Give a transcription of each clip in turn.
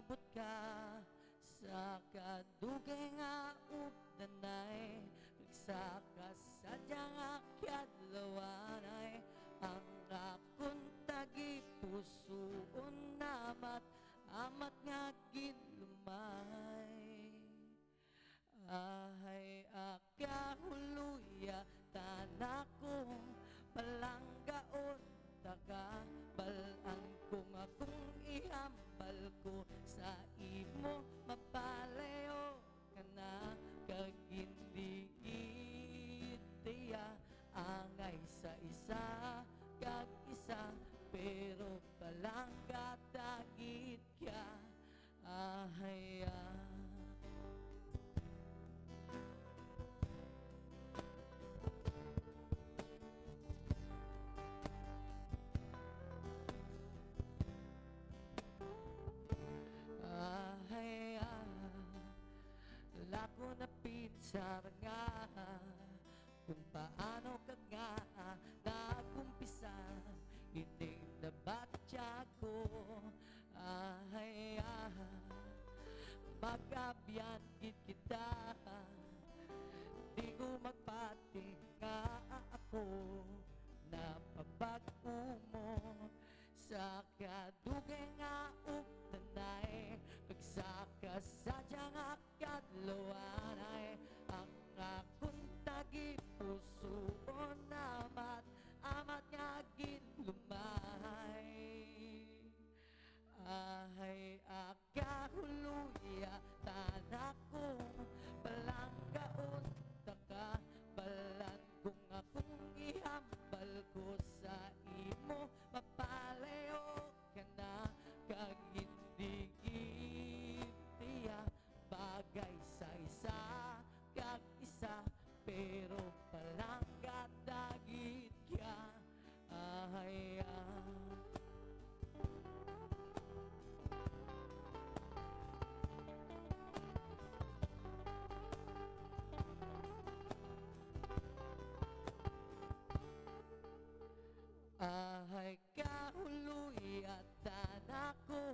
palibot ka sa kadugay nga ugdanay, nagsaka sa diyang akyadlawanay, ang akong tagi pusoon namat amat nga ginlumay. Ahay akahuluya tanako palanggaon taka balaan kung akong ihambal ko sa imo mapalayo ka na kag hindi itiya angay sa isa kag isa pero palangga dagit ka ahay lako na pinsar nga kung paano ka nga nagumpisa hindi nabatya ko magabyan kita di ko magpati nga ako napabag-o mo sa kadugay nga ugdanay pagsaka sa diyang akadlawanay ang akong tagi pusoon amat nga ginlumay ahay akahuluya tanako palanggaon taka balan kung akong ihambal ko sa imo mapalayo ka na kag hindi itiya bagay sa isa kag isa pero palangga dagit ka ahay ahay kahuluya tanako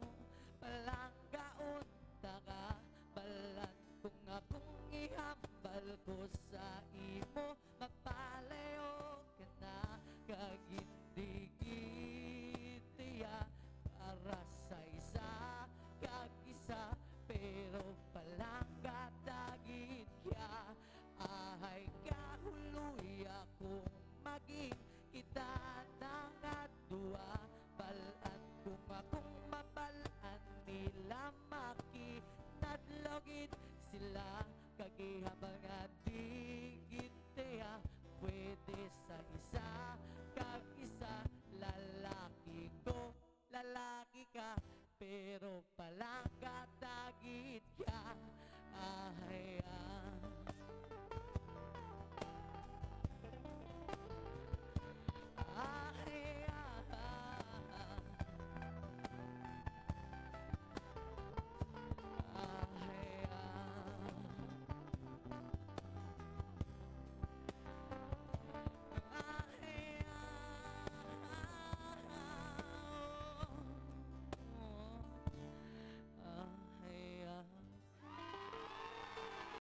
palanggaon taka balan kung akong ihambal ko sa imo mapalayo ka na kag hindi itiya para sa isa kag isa pero palangga dagit ka ahay kahuluya kung maging kita na nga dua balaan kung akong mabalaan nila makinadlogit sila kagihabang nga digiteya pwede sa isa kag isa lalaki ko lalaki ka pero palangga dagit ka ahay